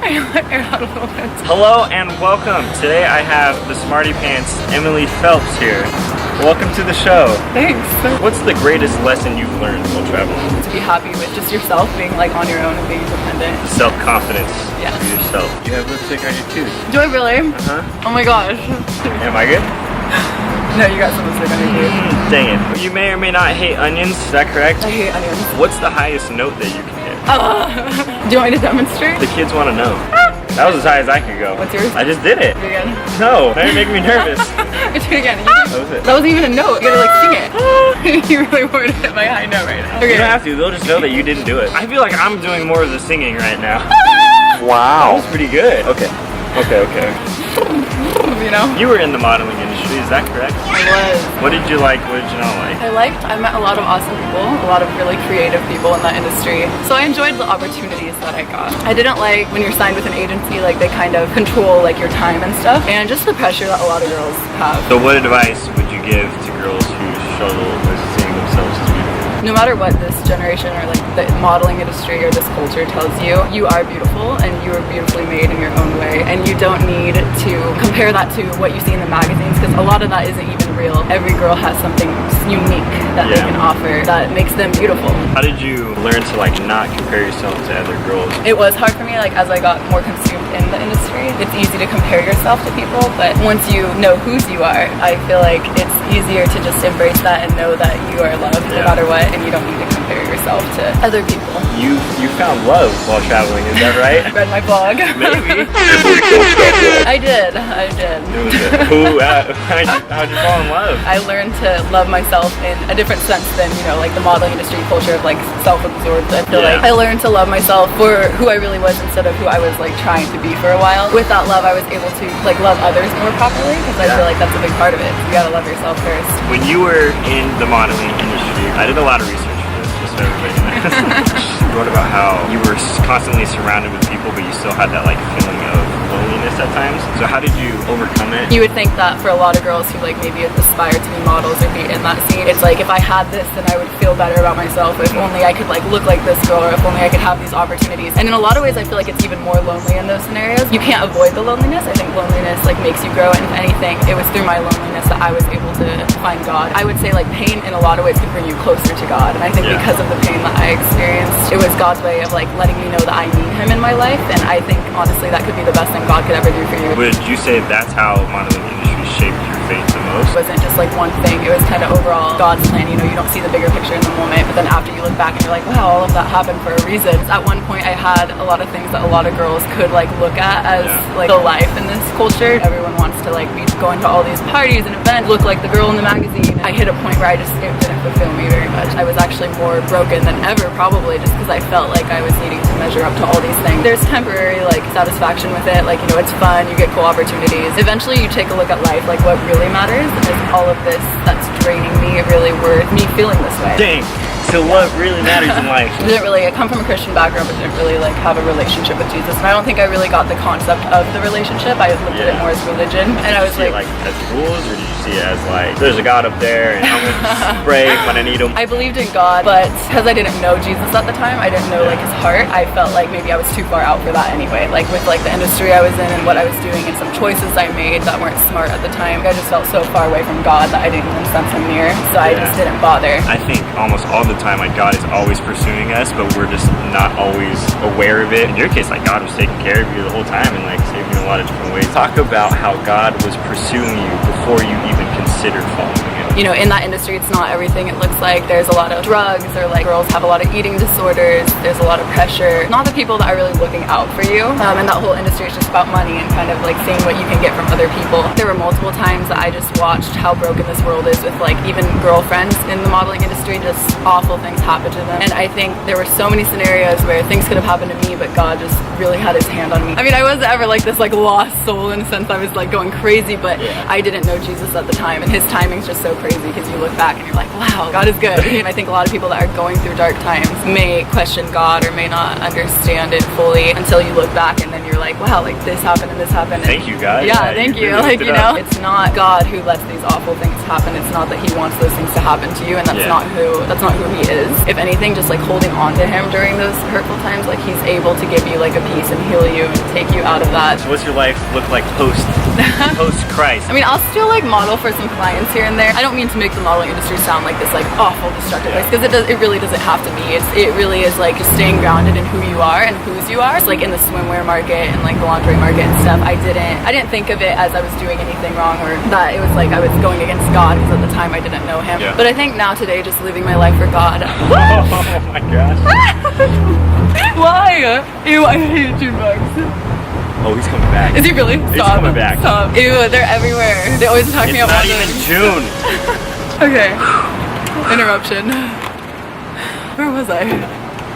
Air out a little bit. Hello and welcome. Today I have the Smarty Pants Emilee Phelps here. Welcome to the show. Thanks. What's the greatest lesson you've learned while traveling? To be happy with just yourself, being like on your own and being independent. Self-confidence. Yes. For yourself. You have lipstick on your tooth. Do I really? Uh-huh. Oh my gosh. Am I good? No, you got some lipstick on your tooth. Dang it. You may or may not hate onions, is that correct? I hate onions. What's the highest note that you can hit? Do you want me to demonstrate? The kids want to know. That was as high as I could go. What's yours? I just did it. Do it again. No, that didn't make me nervous. Do it again. That was it. That wasn't even a note. You gotta like sing it. You really want to hit my high note right now. You don't have to. They'll just know that you didn't do it. I feel like I'm doing more of the singing right now. Wow. That was pretty good. Okay. You know? You were in the modeling industry, is that correct? I was. What did you like? What did you not like? I met a lot of awesome people, a lot of really creative people in that industry. So I enjoyed the opportunities that I got. I didn't like when you're signed with an agency, like they kind of control like your time and stuff, and just the pressure that a lot of girls have. So what advice would you give to girls who struggle with seeing themselves as beautiful? No matter what this generation or like the modeling industry or this culture tells you, you are beautiful and you are beautifully made in your own way, and you don't need to compare that to what you see in the magazines, because a lot of that isn't even real. Every girl has something unique that they can offer that makes them beautiful. How did you learn to like not compare yourself to other girls? It was hard for me, like as I got more consumed in the industry. It's easy to compare yourself to people, but once you know whose you are, I feel like it's easier to just embrace that and know that you are loved no matter what, and you don't need to compare yourself to other people. You found love while traveling, is that right? Read my blog. Maybe. I did. How'd you fall in love? I learned to love myself in a different sense than, you know, like the modeling industry culture of like self-absorbed. I feel like I learned to love myself for who I really was instead of who I was like trying to be for a while. With that love, I was able to like love others more properly, because I feel like that's a big part of it. You gotta love yourself first. When you were in the modeling industry, I did a lot of research for this, just so everybody knows. You wrote about how you were constantly surrounded with people, but you still had that like feeling of loneliness at times. So how did you overcome it? You would think that for a lot of girls who like maybe aspire to be models or be in that scene, it's like if I had this then I would feel better about myself. If only I could like look like this girl, or if only I could have these opportunities. And in a lot of ways I feel like it's even more lonely in those scenarios. You can't avoid the loneliness. I think loneliness like makes you grow, and if anything, it was through my loneliness that I was able to find God. I would say like pain in a lot of ways can bring you closer to God, and I think because of the pain that I experienced, it was God's way of like letting me know that I need Him in my life, and I think honestly that could be the best thing God could ever do for you. Would you say that's how modeling industry shaped your faith the most? It wasn't just like one thing, it was kind of overall God's plan. You know, you don't see the bigger picture in the moment, but then after you look back and you're like, wow, all of that happened for a reason. At one point I had a lot of things that a lot of girls could like look at as like the life in this culture. Everyone wants to like be going to all these parties and events, look like the girl in the magazine. I hit a point where it didn't fulfill me very much. I was actually more broken than ever, probably just because I felt like I was needing to measure up to all these things. There's temporary like satisfaction with it, like, you know, it's fun, you get cool opportunities. Eventually you take a look at life, like what really matters, and is all of this that's draining me really worth me feeling this way? Dang. So what really matters in life? I come from a Christian background, but didn't really like have a relationship with Jesus, and I don't think I really got the concept of the relationship. I looked at it more as religion, and I was like as rules, or did you see it as like there's a God up there and I'm gonna pray when I need Him? I believed in God, but because I didn't know Jesus at the time, I didn't know like His heart. I felt like maybe I was too far out for that anyway. Like with like the industry I was in and what I was doing and some choices I made that weren't smart at the time, I just felt so far away from God that I didn't even sense Him near. So I just didn't bother. I think almost all the time like God is always pursuing us, but we're just not always aware of it. In your case, like God was taking care of you the whole time and like saving you in a lot of different ways. Talk about how God was pursuing you before you even considered following Him. You know, in that industry, it's not everything it looks like. There's a lot of drugs, or like girls have a lot of eating disorders. There's a lot of pressure. Not the people that are really looking out for you. And that whole industry is just about money and kind of like seeing what you can get from other people. There were multiple times that I just watched how broken this world is with like even girlfriends in the modeling industry. Just awful things happen to them. And I think there were so many scenarios where things could have happened to me, but God just really had His hand on me. I mean, I wasn't ever like this like lost soul in a sense. I was like going crazy, but I didn't know Jesus at the time, and His timing's just so crazy. crazy because you look back and you're like, wow, God is good. And I think a lot of people that are going through dark times may question God or may not understand it fully until you look back and then you're like, wow, like this happened and this happened. Thank you, God. Yeah, thank you. Really Like, you know, it's not God who lets these awful things happen. It's not that he wants those things to happen to you, and that's not who he is. If anything, just like holding on to him during those hurtful times, like he's able to give you like a peace and heal you and take you out of that. So what's your life look like post Christ? I mean, I'll still like model for some clients here and there. I don't mean to make the modeling industry sound like this like awful destructive place, because it really doesn't have to be. It really is like just staying grounded in who you are and whose you are. It's like in the swimwear market and like the lingerie market and stuff, I didn't think of it as I was doing anything wrong or that it was like I was going against God, because at the time I didn't know him. But I think now today, just living my life for God. Oh my gosh. Why? Ew, I hate June bugs. Oh, he's coming back. Is he really? He's coming back. Stop. Ew, they're everywhere. They always attack me It's at not once. even June. Okay. Interruption. Where was I?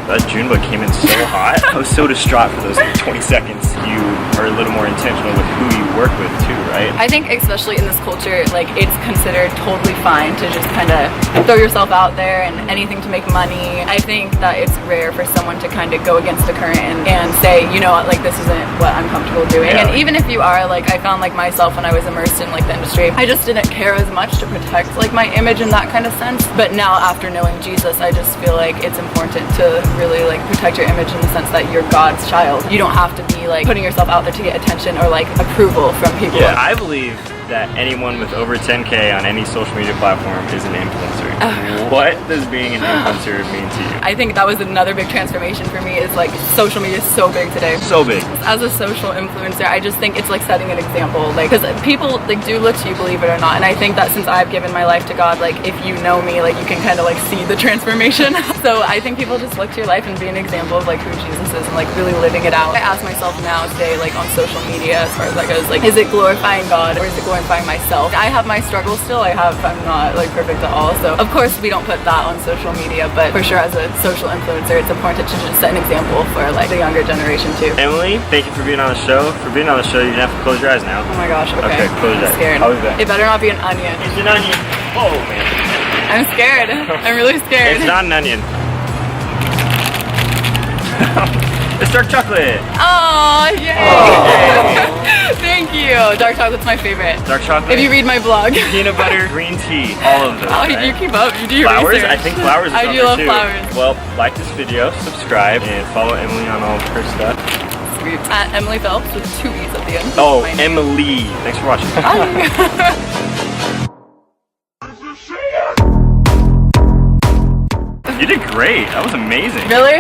That June bug came in so hot. I was so distraught for those 20 seconds. You are a little more intentional with who you work with too, right? I think especially in this culture, like it's considered totally fine to just kind of throw yourself out there and anything to make money. I think that it's rare for someone to kind of go against the current and say, you know what, like this isn't what I'm comfortable doing. And even if you are, like I found like myself when I was immersed in like the industry, I just didn't care as much to protect like my image in that kind of sense. But now after knowing Jesus, I just feel like it's important to really like protect your image in the sense that you're God's child. You don't have to be like putting yourself out there to get attention or like approval from people. Yeah, I believe that anyone with over 10K on any social media platform is an influencer. What does being an influencer mean to you? I think that was another big transformation for me, is like social media is so big today. So big. As a social influencer, I just think it's like setting an example, like because people like do look to you, believe it or not, and I think that since I've given my life to God, like if you know me, like you can kind of like see the transformation. So I think people just look to your life and be an example of like who Jesus is and like really living it out. I ask myself now today, like on social media, as far as that goes, like is it glorifying God or is it glorifying myself? I have my struggles still. I'm not like perfect at all. So of course we don't put that on social media, but for sure as a social influencer, it's important to just set an example for like the younger generation too. Emilee, thank you for being on the show. For being on the show, you don't have to close your eyes now. Oh my gosh, okay. Close your eyes. I'm scared. I'll be back. It better not be an onion. It's an onion. Oh man. I'm scared. I'm really scared. It's not an onion. It's dark chocolate. Oh, yay! Oh. Thank you. Dark chocolate's my favorite. Dark chocolate. If you read my blog. Peanut butter, green tea, all of those. Oh, right? you keep up. You do your flowers? research. I think flowers is I on do there love too. flowers. Well, like this video, subscribe, and follow Emilee on all of her stuff. Sweet. At Emilee Phelps with 2 E's at the end. Oh, Emilee. Thanks for watching. You did great. That was amazing. Really?